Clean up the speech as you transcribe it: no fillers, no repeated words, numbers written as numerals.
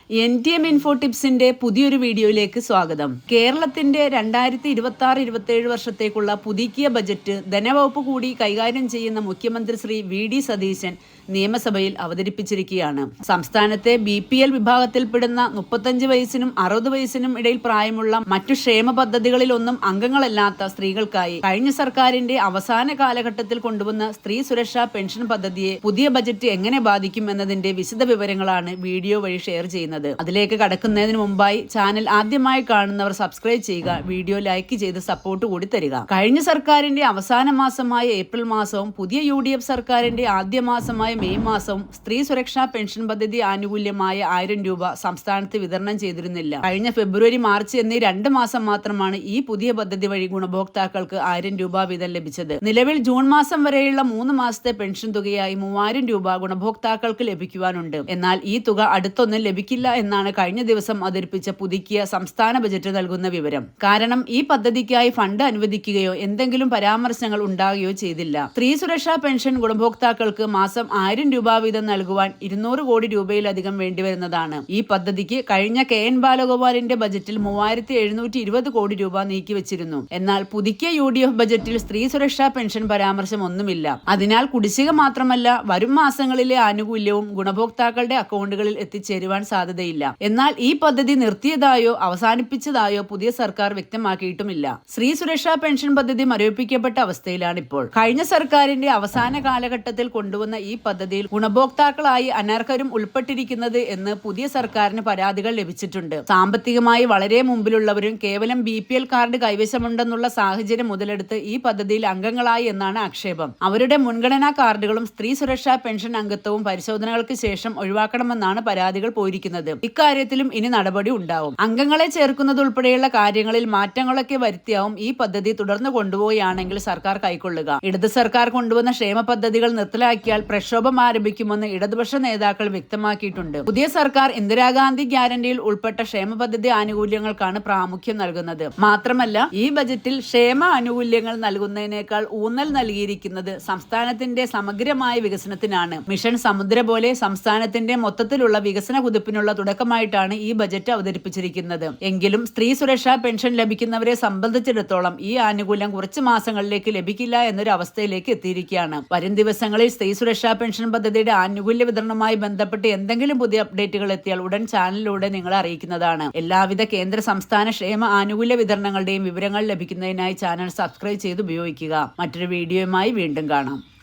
NTM info ടിപ്സിന്റെ പുതിയൊരു വീഡിയോയിലേക്ക് സ്വാഗതം. കേരളത്തിന്റെ 2026-27 വർഷത്തേക്കുള്ള പുതുക്കിയ ബജറ്റ് ധനവകുപ്പ് കൂടി കൈകാര്യം ചെയ്യുന്ന മുഖ്യമന്ത്രി ശ്രീ VD സതീശൻ നിയമസഭയിൽ അവതരിപ്പിച്ചിരിക്കുകയാണ്. സംസ്ഥാനത്തെ BPL വിഭാഗത്തിൽപ്പെടുന്ന 35 വയസ്സിനും 60 വയസ്സിനും ഇടയിൽ പ്രായമുള്ള മറ്റു ക്ഷേമ പദ്ധതികളിലൊന്നും അംഗങ്ങളല്ലാത്ത സ്ത്രീകൾക്കായി കഴിഞ്ഞ സർക്കാരിന്റെ അവസാന കാലഘട്ടത്തിൽ കൊണ്ടുവന്ന സ്ത്രീ സുരക്ഷാ പെൻഷൻ പദ്ധതിയെ പുതിയ ബജറ്റ് എങ്ങനെ ബാധിക്കും എന്നതിന്റെ വിശദ വിവരങ്ങളാണ് വീഡിയോ വഴി ഷെയർ ചെയ്യുന്നത്. അതിലേക്ക് കടക്കുന്നതിന് മുമ്പായി ചാനൽ ആദ്യമായി കാണുന്നവർ സബ്സ്ക്രൈബ് ചെയ്യുക, വീഡിയോ ലൈക്ക് ചെയ്ത് സപ്പോർട്ട് കൂടി തരിക. കഴിഞ്ഞ സർക്കാരിന്റെ അവസാന മാസമായ ഏപ്രിൽ മാസവും പുതിയ UDF സർക്കാരിന്റെ ആദ്യ മാസമായ മെയ് മാസവും സ്ത്രീ സുരക്ഷാ പെൻഷൻ പദ്ധതി ആനുകൂല്യമായ 1000 രൂപ സംസ്ഥാനത്ത് വിതരണം ചെയ്തിരുന്നില്ല. കഴിഞ്ഞ ഫെബ്രുവരി മാർച്ച് എന്നീ 2 മാസം മാത്രമാണ് ഈ പുതിയ പദ്ധതി വഴി ഗുണഭോക്താക്കൾക്ക് 1000 രൂപ വീതം ലഭിച്ചത്. നിലവിൽ ജൂൺ മാസം വരെയുള്ള 3 മാസത്തെ പെൻഷൻ തുകയായി 3000 രൂപ ഗുണഭോക്താക്കൾക്ക് ലഭിക്കുവാനുണ്ട്. എന്നാൽ ഈ തുക അടുത്തൊന്നും ലഭിക്കില്ല എന്നാണ് കഴിഞ്ഞ ദിവസം അവതരിപ്പിച്ച പുതുക്കിയ സംസ്ഥാന ബജറ്റ് നൽകുന്ന വിവരം. കാരണം ഈ പദ്ധതിക്കായി ഫണ്ട് അനുവദിക്കുകയോ എന്തെങ്കിലും പരാമർശങ്ങൾ ഉണ്ടാകുകയോ ചെയ്തില്ല. സ്ത്രീ സുരക്ഷാ പെൻഷൻ ഗുണഭോക്താക്കൾക്ക് മാസം 1000 രൂപ വീതം നൽകുവാൻ 200 കോടി രൂപയിലധികം വേണ്ടിവരുന്നതാണ്. ഈ പദ്ധതിക്ക് കഴിഞ്ഞ KN ബാലഗോപാലിന്റെ ബജറ്റിൽ 3720 കോടി രൂപ നീക്കിവച്ചിരുന്നു. എന്നാൽ പുതുക്കിയ UDF ബജറ്റിൽ സ്ത്രീ സുരക്ഷാ പെൻഷൻ പരാമർശം ഒന്നുമില്ല. അതിനാൽ കുടിശ്ശിക മാത്രമല്ല, വരും മാസങ്ങളിലെ ആനുകൂല്യവും ഗുണഭോക്താക്കളുടെ അക്കൗണ്ടുകളിൽ എത്തിച്ചേരുവാൻ സാധ്യതയില്ല. എന്നാൽ ഈ പദ്ധതി നിർത്തിയതായോ അവസാനിപ്പിച്ചതായോ പുതിയ സർക്കാർ വ്യക്തമാക്കിയിട്ടുമില്ല. സ്ത്രീ സുരക്ഷാ പെൻഷൻ പദ്ധതി മരവിപ്പിക്കപ്പെട്ട അവസ്ഥയിലാണ് ഇപ്പോൾ. കഴിഞ്ഞ സർക്കാരിന്റെ അവസാന കാലഘട്ടത്തിൽ കൊണ്ടുവന്ന ഈ പദ്ധതിയിൽ ഗുണഭോക്താക്കളായി അനർഹരും ഉൾപ്പെട്ടിരിക്കുന്നത് എന്ന് പുതിയ സർക്കാരിന് പരാതികൾ ലഭിച്ചിട്ടുണ്ട്. സാമ്പത്തികമായി വളരെ മുമ്പിലുള്ളവരും കേവലം BPL കാർഡ് കൈവശമുണ്ടെന്നുള്ള സാഹചര്യം മുതലെടുത്ത് ഈ പദ്ധതിയിൽ അംഗങ്ങളായി എന്നാണ് ആക്ഷേപം. അവരുടെ മുൻഗണനാ കാർഡുകളും സ്ത്രീ സുരക്ഷാ പെൻഷൻ അംഗത്വവും പരിശോധനകൾക്ക് ശേഷം ഒഴിവാക്കണമെന്നാണ് പരാതികൾ പോയിരിക്കുന്നത്. ഇക്കാര്യത്തിലും ഇനി നടപടി ഉണ്ടാവും. അംഗങ്ങളെ ചേർക്കുന്നതുൾപ്പെടെയുള്ള കാര്യങ്ങളിൽ മാറ്റങ്ങളൊക്കെ വരുത്തിയാവും ഈ പദ്ധതി തുടർന്ന് കൊണ്ടുപോവുകയാണെങ്കിൽ സർക്കാർ കൈക്കൊള്ളുക. ഇടത് സർക്കാർ കൊണ്ടുവന്ന ക്ഷേമ പദ്ധതികൾ നിർത്തലാക്കിയാൽ പ്രക്ഷോഭം ആരംഭിക്കുമെന്ന് ഇടതുപക്ഷ നേതാക്കൾ വ്യക്തമാക്കിയിട്ടുണ്ട്. പുതിയ സർക്കാർ ഇന്ദിരാഗാന്ധി ഗ്യാരണ്ടിയിൽ ഉൾപ്പെട്ട ക്ഷേമ പദ്ധതി ആനുകൂല്യങ്ങൾക്കാണ് പ്രാമുഖ്യം നൽകുന്നത്. മാത്രമല്ല, ഈ ബജറ്റിൽ ക്ഷേമ ആനുകൂല്യങ്ങൾ നൽകുന്നതിനേക്കാൾ ഊന്നൽ നൽകിയിരിക്കുന്നത് സംസ്ഥാനത്തിന്റെ സമഗ്രമായ വികസനത്തിനാണ്. മിഷൻ സമുദ്ര പോലെ സംസ്ഥാനത്തിന്റെ മൊത്തത്തിലുള്ള വികസന കുതിപ്പിനുള്ള തുടക്കമായിട്ടാണ് ഈ ബജറ്റ് അവതരിപ്പിച്ചിരിക്കുന്നത്. എങ്കിലും സ്ത്രീ സുരക്ഷാ പെൻഷൻ ലഭിക്കുന്നവരെ സംബന്ധിച്ചിടത്തോളം ഈ ആനുകൂല്യം കുറച്ച് മാസങ്ങളിലേക്ക് ലഭിക്കില്ല എന്നൊരു അവസ്ഥയിലേക്ക് എത്തിയിരിക്കുകയാണ്. വരും ദിവസങ്ങളിൽ സ്ത്രീ സുരക്ഷാ പെൻഷൻ പദ്ധതിയുടെ ആനുകൂല്യ വിതരണവുമായി ബന്ധപ്പെട്ട് എന്തെങ്കിലും പുതിയ അപ്ഡേറ്റുകൾ എത്തിയാൽ ഉടൻ ചാനലിലൂടെ നിങ്ങളെ അറിയിക്കുന്നതാണ്. എല്ലാവിധ കേന്ദ്ര സംസ്ഥാന ക്ഷേമ ആനുകൂല്യ വിതരണങ്ങളുടെയും വിവരങ്ങൾ ലഭിക്കുന്നതിനായി ചാനൽ സബ്സ്ക്രൈബ് ചെയ്ത് ഉപയോഗിക്കുക. മറ്റൊരു വീഡിയോയുമായി വീണ്ടും കാണാം.